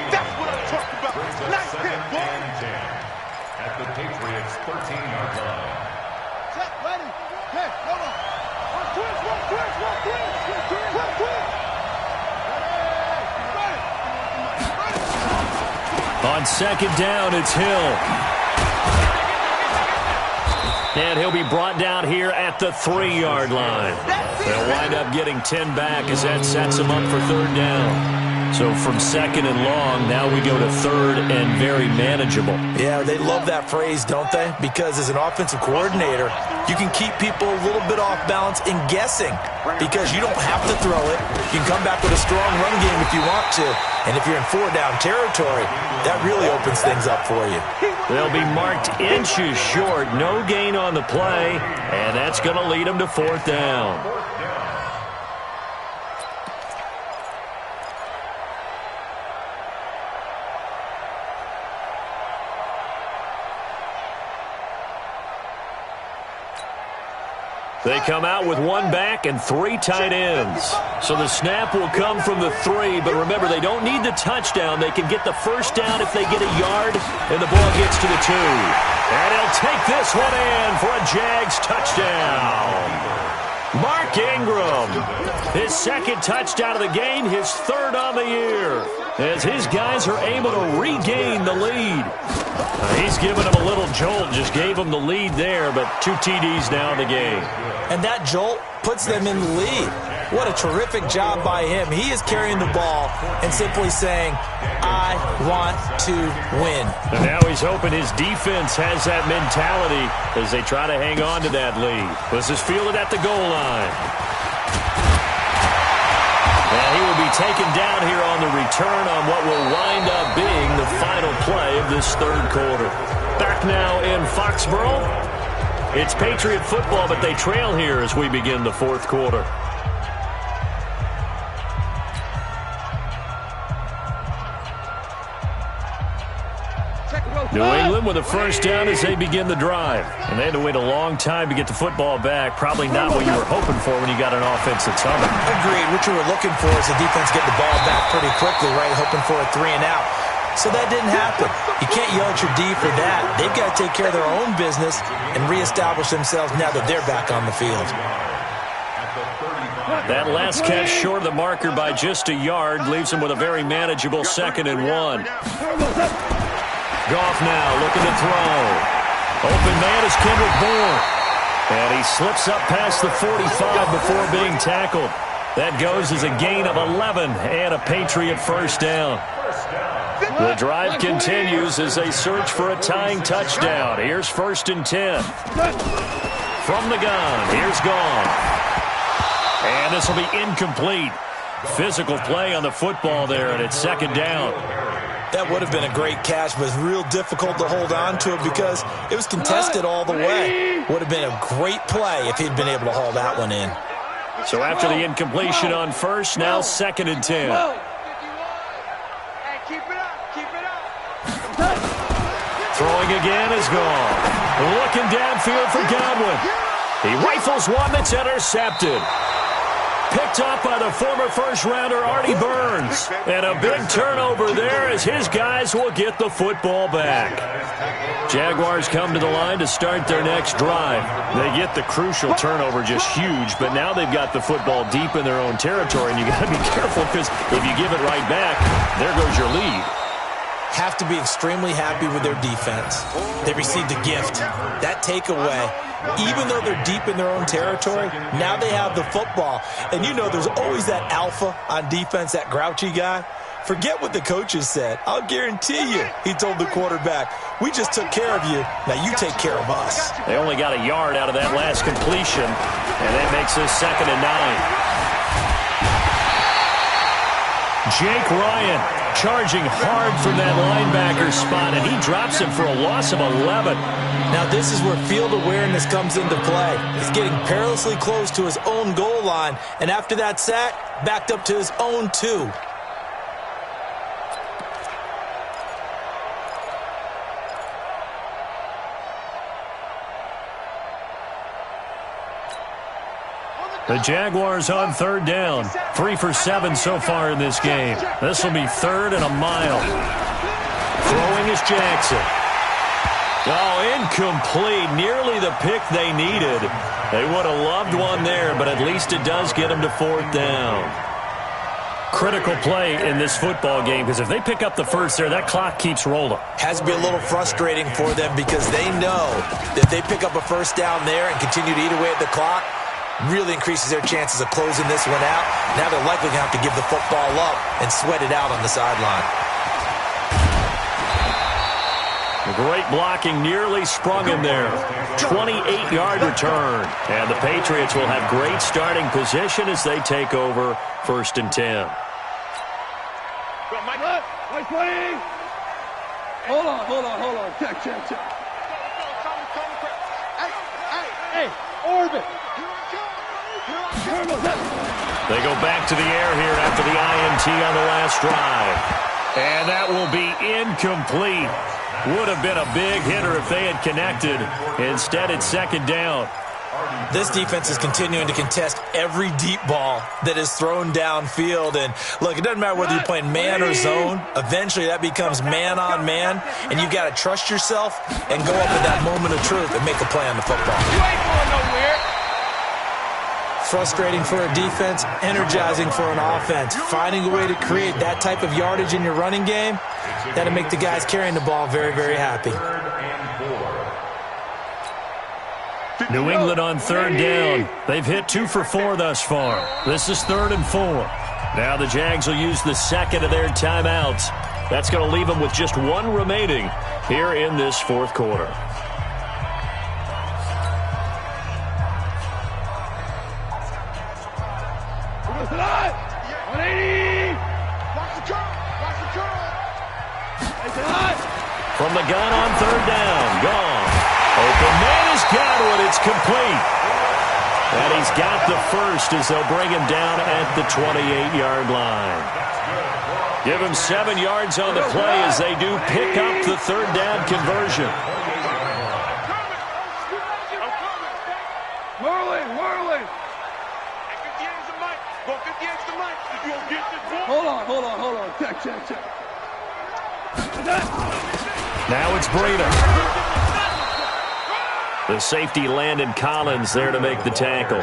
That's what I'm talking about. Nice hit, boy. At the Patriots' 13-yard line. Check, ready. Hey, hold on. One twist. On 2nd down, it's Hill. And he'll be brought down here at the 3-yard line. They'll wind up getting 10 back as that sets them up for 3rd down. So from 2nd and long, now we go to 3rd and very manageable. Yeah, they love that phrase, don't they? Because as an offensive coordinator, you can keep people a little bit off balance in guessing because you don't have to throw it. You can come back with a strong run game if you want to. And if you're in 4-down territory, that really opens things up for you. They'll be marked inches short. No gain on the play, and that's going to lead them to 4th down. They come out with 1 back and 3 tight ends. So the snap will come from the 3, but remember, they don't need the touchdown. They can get the 1st down if they get a yard, and the ball gets to the 2. And he'll take this one in for a Jags touchdown. Mark Ingram, his 2nd touchdown of the game, his 3rd on the year, as his guys are able to regain the lead. He's given them a little jolt, just gave them the lead there, but 2 TDs now in the game. And that jolt puts them in the lead. What a terrific job by him. He is carrying the ball and simply saying, I want to win. And now he's hoping his defense has that mentality as they try to hang on to that lead. This is fielded at the goal line. And he will be taken down here on the return on what will wind up being the final play of this 3rd quarter. Back now in Foxborough. It's Patriot football, but they trail here as we begin the 4th quarter. New England with a 1st down as they begin the drive. And they had to wait a long time to get the football back. Probably not what you were hoping for when you got an offense that's humming. Agreed. What you were looking for is the defense get the ball back pretty quickly, right? Hoping for a 3 and out. So that didn't happen. You can't yell at your D for that. They've got to take care of their own business and reestablish themselves now that they're back on the field. At the 35. That last catch short of the marker by just a yard leaves him with a very manageable 2nd and 1. Goff now looking to throw. Open man is Kendrick Bourne. And he slips up past the 45 before being tackled. That goes as a gain of 11 and a Patriot first down. The drive continues as they search for a tying touchdown. Here's 1st and 10. From the gun, here's Goff. And this will be incomplete. Physical play on the football there, and it's 2nd down. That would have been a great catch, but it's real difficult to hold on to it because it was contested all the way. Would have been a great play if he'd been able to haul that one in. So after the incompletion on 1st, now 2nd and 10. Throwing again is gone. Looking downfield for Godwin. He rifles one that's intercepted. Picked up by the former first-rounder Artie Burns. And a big turnover there as his guys will get the football back. Jaguars come to the line to start their next drive. They get the crucial turnover, just huge, but now they've got the football deep in their own territory, and you got to be careful because if you give it right back, there goes your lead. Have to be extremely happy with their defense. They received a gift. That takeaway, even though they're deep in their own territory, now they have the football. And you know there's always that alpha on defense, that grouchy guy. Forget what the coaches said. I'll guarantee you, he told the quarterback, we just took care of you. Now you take care of us. They only got a yard out of that last completion, and that makes this 2nd and 9. Jake Ryan charging hard from that linebacker spot, and he drops him for a loss of 11. Now this is where field awareness comes into play. He's getting perilously close to his own goal line, and after that sack, backed up to his own 2. The Jaguars on 3rd down. 3 for 7 so far in this game. This will be 3rd and a mile. Throwing is Jackson. Oh, incomplete. Nearly the pick they needed. They would have loved one there, but at least it does get them to 4th down. Critical play in this football game because if they pick up the first there, that clock keeps rolling. Has to be a little frustrating for them because they know that if they pick up a first down there and continue to eat away at the clock, really increases their chances of closing this one out. Now they're likely going to have to give the football up and sweat it out on the sideline. Great blocking nearly sprung him there. 28-yard return. And the Patriots will have great starting position as they take over 1st and 10. Hold on. Check. Hey, Orbit. They go back to the air here after the INT on the last drive. And that will be incomplete. Would have been a big hitter if they had connected. Instead, it's 2nd down. This defense is continuing to contest every deep ball that is thrown downfield. And, look, it doesn't matter whether you're playing man or zone. Eventually, that becomes man on man. And you've got to trust yourself and go up at that moment of truth and make a play on the football. You ain't going nowhere. Frustrating for a defense, energizing for an offense. Finding a way to create that type of yardage in your running game, that'll make the guys carrying the ball very, very happy. New England on 3rd down. They've hit 2 for 4 thus far. This is 3rd and 4. Now the Jags will use the 2nd of their timeouts. That's going to leave them with just 1 remaining here in this 4th quarter. From the gun on 3rd down. Gone. Open man is Godwin. It's complete. And he's got the first as they'll bring him down at the 28-yard line. Give him 7 yards on the play as they do pick up the 3rd down conversion. Marley. Hold on. Check. Now it's Breida. The safety Landon Collins there to make the tackle.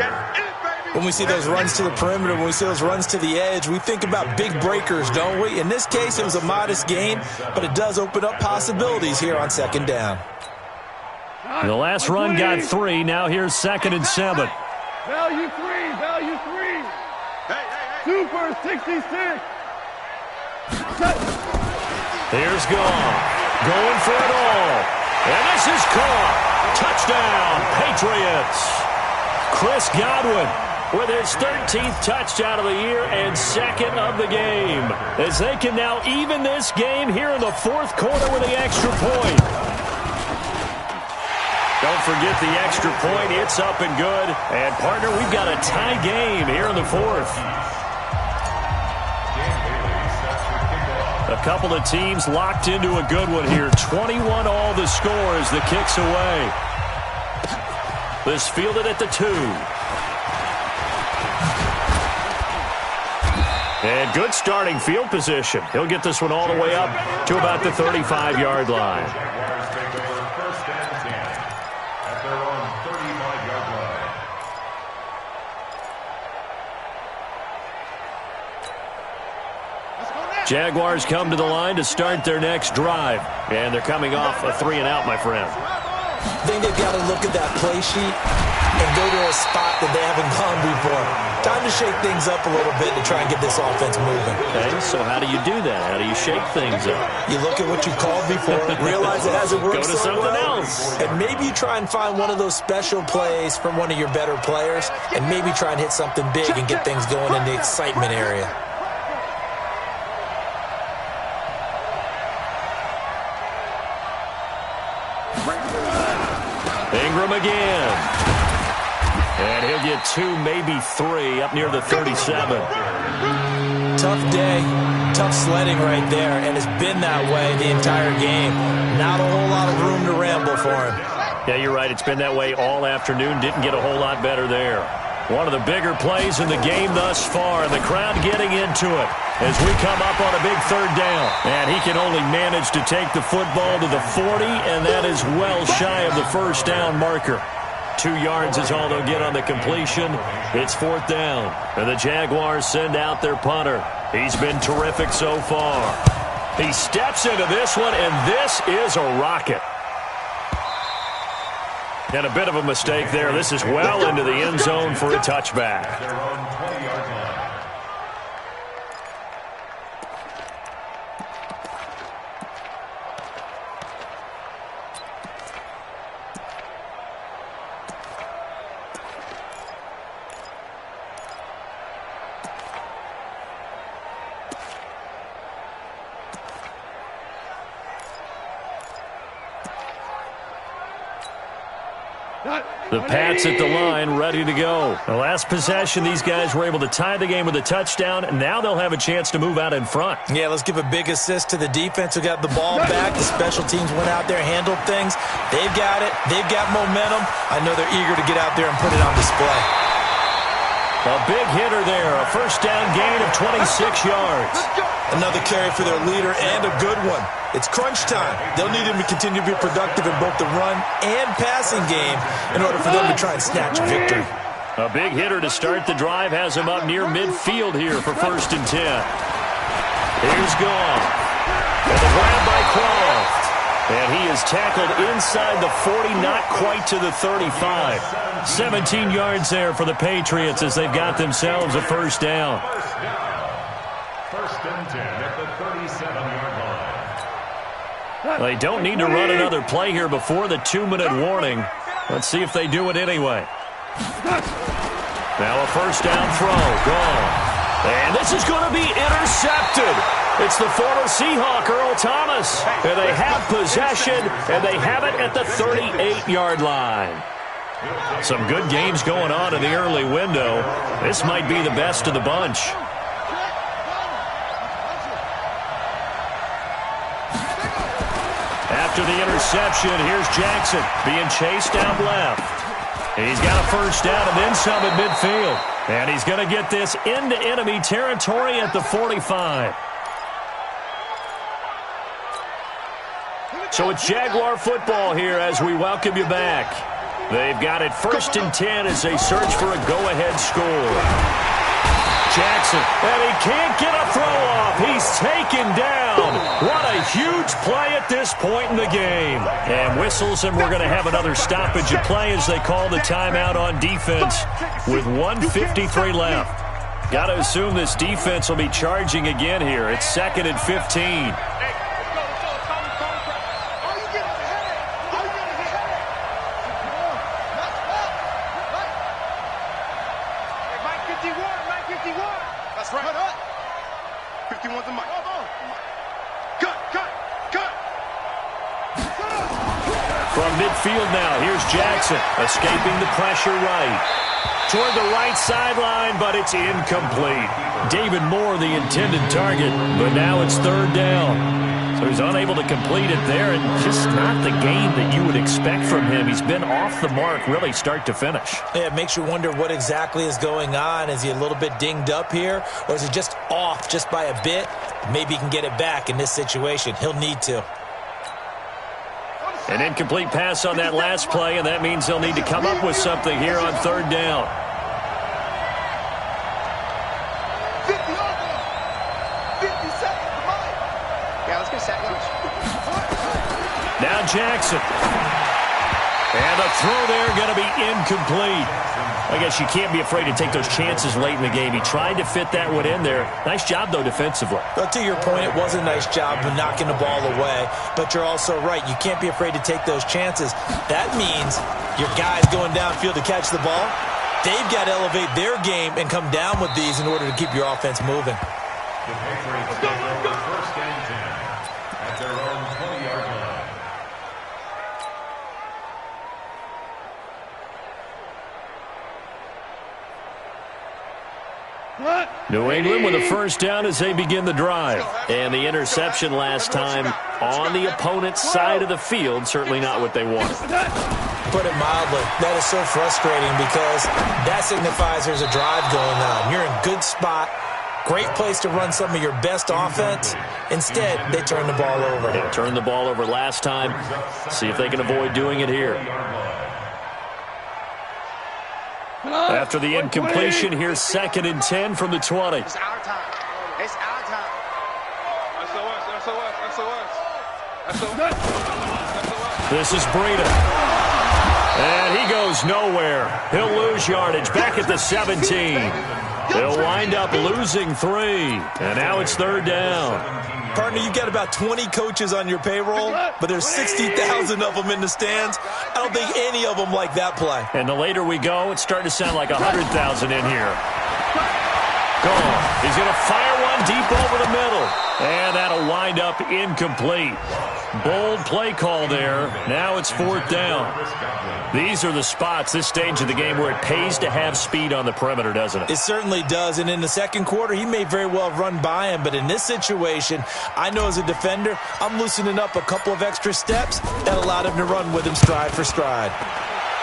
When we see those runs to the perimeter, when we see those runs to the edge, we think about big breakers, don't we? In this case, it was a modest gain, but it does open up possibilities here on second down. The last run got 3. Now here's 2nd and 7. Value 3, value 3. Super 66. Here's Goff, going for it all. And this is caught. Touchdown, Patriots. Chris Godwin with his 13th touchdown of the year and 2nd of the game, as they can now even this game here in the 4th quarter with the extra point. Don't forget the extra point. It's up and good. And, partner, we've got a tie game here in the 4th. A couple of teams locked into a good one here. 21 all the score as the kick's away. This fielded at the 2. And good starting field position. He'll get this one all the way up to about the 35-yard line. Jaguars come to the line to start their next drive. And they're coming off a 3-and-out, my friend. I think they've got to look at that play sheet and go to a spot that they haven't gone before. Time to shake things up a little bit to try and get this offense moving. Okay, so how do you do that? How do you shake things up? You look at what you called before, realize it hasn't worked Go to something else. And maybe you try and find one of those special plays from one of your better players, and maybe try and hit something big and get things going in the excitement area. Ingram again. And he'll get 2, maybe 3, up near the 37. Tough day, tough sledding right there, and it's been that way the entire game. Not a whole lot of room to ramble for him. Yeah, you're right. It's been that way all afternoon. Didn't get a whole lot better there. One of the bigger plays in the game thus far, and the crowd getting into it as we come up on a big 3rd down. And he can only manage to take the football to the 40, and that is well shy of the 1st down marker. 2 yards is all they'll get on the completion. It's 4th down, and the Jaguars send out their punter. He's been terrific so far. He steps into this one, and this is a rocket. And a bit of a mistake there. This is well into the end zone for a touchback. The Pats at the line, ready to go. The last possession, these guys were able to tie the game with a touchdown, and now they'll have a chance to move out in front. Yeah, let's give a big assist to the defense who got the ball back. The special teams went out there, handled things. They've got it. They've got momentum. I know they're eager to get out there and put it on display. A big hitter there, a 1st down gain of 26 yards. Another carry for their leader and a good one. It's crunch time. They'll need him to continue to be productive in both the run and passing game in order for them to try and snatch a victory. A big hitter to start the drive has him up near midfield here for 1st and 10. Here's Goff. And the grab by Croft. And he is tackled inside the 40, not quite to the 35. 17 yards there for the Patriots as they've got themselves a 1st down. 1st and 10 at the 37-yard line. They don't need to run another play here before the 2-minute warning. Let's see if they do it anyway. Now a 1st down throw. Gone. And this is going to be intercepted. It's the former Seahawk, Earl Thomas. And they have possession, and they have it at the 38-yard line. Some good games going on in the early window. This might be the best of the bunch. After the interception, here's Jackson being chased out left. He's got a 1st down and then some at midfield. And he's going to get this into enemy territory at the 45. So it's Jaguar football here as we welcome you back. They've got it 1st and 10 as they search for a go-ahead score. Jackson, and he can't get a throw off. He's taken down. What a huge play at this point in the game. And whistles, and we're going to have another stoppage of play as they call the timeout on defense with 1:53 left. Got to assume this defense will be charging again here. It's 2nd and 15. From midfield now, here's Jackson, escaping the pressure right. Toward the right sideline, but it's incomplete. David Moore, the intended target, but now it's 3rd down. So he's unable to complete it there, and just not the game that you would expect from him. He's been off the mark, really, start to finish. Yeah, it makes you wonder what exactly is going on. Is he a little bit dinged up here, or is he just off just by a bit? Maybe he can get it back in this situation. He'll need to. An incomplete pass on that last play, and that means they'll need to come up with something here on 3rd down. 50 seconds. Come on. Yeah, let's get set. Now Jackson. And the throw there going to be incomplete. I guess you can't be afraid to take those chances late in the game. He tried to fit that one in there. Nice job, though, defensively. But to your point, it was a nice job of knocking the ball away. But you're also right. You can't be afraid to take those chances. That means your guys going downfield to catch the ball, they've got to elevate their game and come down with these in order to keep your offense moving. The Patriots take over 1st and 10 at their own 20-yard line. New England with a 1st down as they begin the drive. And the interception last time on the opponent's side of the field, certainly not what they want. Put it mildly, that is so frustrating because that signifies there's a drive going on. You're in good spot, great place to run some of your best offense. Instead, they turn the ball over. They turned the ball over last time. See if they can avoid doing it here. After the incompletion, here's 2nd and 10 from the 20. It's our time. It's our time. SOS. This is Breida. And he goes nowhere. He'll lose yardage back at the 17. They'll wind up losing 3. And now it's 3rd down. Partner, you've got about 20 coaches on your payroll, but there's 60,000 of them in the stands. I don't think any of them like that play. And the later we go, it's starting to sound like 100,000 in here. Gone. He's going to fire one deep over the middle. And that'll wind up incomplete. Bold play call there. Now it's 4th down. These are the spots, this stage of the game, where it pays to have speed on the perimeter, doesn't it? It certainly does. And in the 2nd quarter, he may very well run by him. But in this situation, I know as a defender, I'm loosening up a couple of extra steps that allowed him to run with him stride for stride.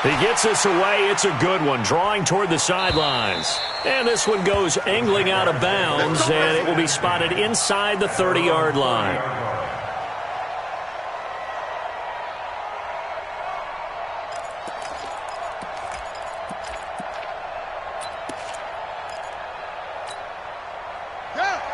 He gets this away. It's a good one, drawing toward the sidelines. And this one goes angling out of bounds, and it will be spotted inside the 30-yard line.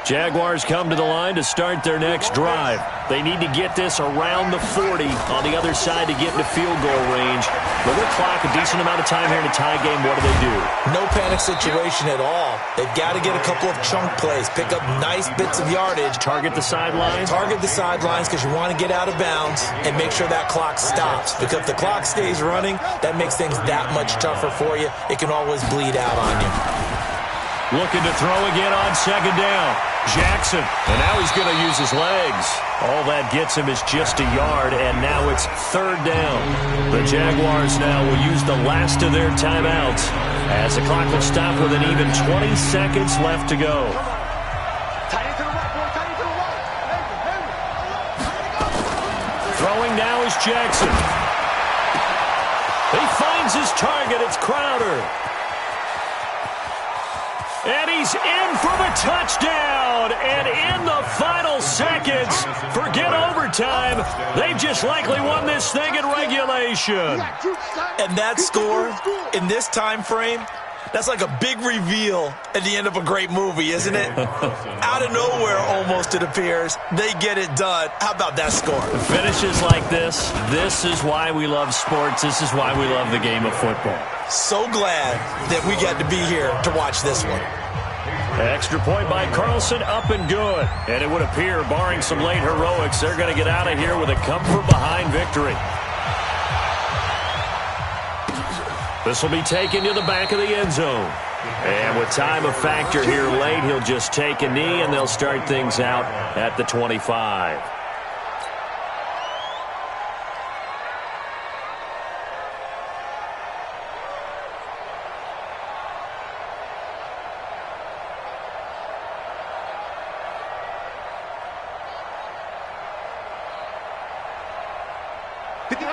Jaguars come to the line to start their next drive. They need to get this around the 40 on the other side to get into field goal range. But with clock, a decent amount of time here in a tie game, what do? No panic situation at all. They've got to get a couple of chunk plays, pick up nice bits of yardage. Target the sidelines? Target the sidelines because you want to get out of bounds and make sure that clock stops. Because if the clock stays running, that makes things that much tougher for you. It can always bleed out on you. Looking to throw again on 2nd down. Jackson, and now he's going to use his legs. All that gets him is just a yard, and now it's 3rd down. The Jaguars now will use the last of their timeouts as the clock will stop with an even 20 seconds left to go. Throwing now is Jackson. He finds his target. It's Crowder. And he's in for the touchdown. And in the final seconds, forget overtime, they've just likely won this thing in regulation. And that score in this time frame, that's like a big reveal at the end of a great movie, isn't it? Out of nowhere, almost, it appears. They get it done. How about that score? Finishes like this is why we love sports. This is why we love the game of football. So glad that we got to be here to watch this one. Extra point by Carlson, up and good. And it would appear, barring some late heroics, they're going to get out of here with a come-from-behind victory. This will be taken to the back of the end zone. And with time a factor here late, he'll just take a knee, and they'll start things out at the 25.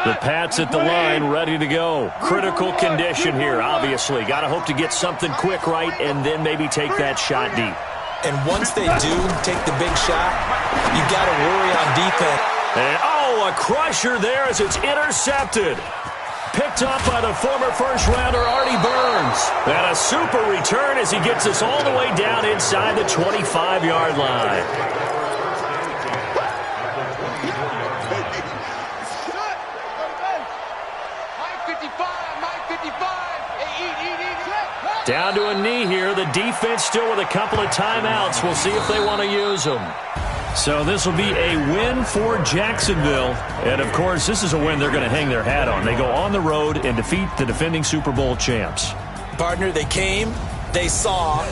The Pats at the line, ready to go. Critical condition here, obviously. Got to hope to get something quick right and then maybe take that shot deep. And once they do take the big shot, you got to worry on defense. And, oh, a crusher there as it's intercepted. Picked up by the former first-rounder Artie Burns. And a super return as he gets us all the way down inside the 25-yard line. Down to a knee here. The defense still with a couple of timeouts. We'll see if they want to use them. So this will be a win for Jacksonville. And, of course, this is a win they're going to hang their hat on. They go on the road and defeat the defending Super Bowl champs. Partner, they came, they saw,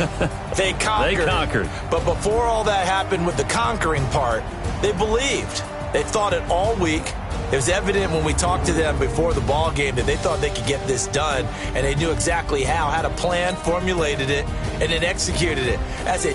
they conquered. They conquered. But before all that happened with the conquering part, they believed. They thought it all week. It was evident when we talked to them before the ball game that they thought they could get this done, and they knew exactly how, had a plan, formulated it, and then executed it. As it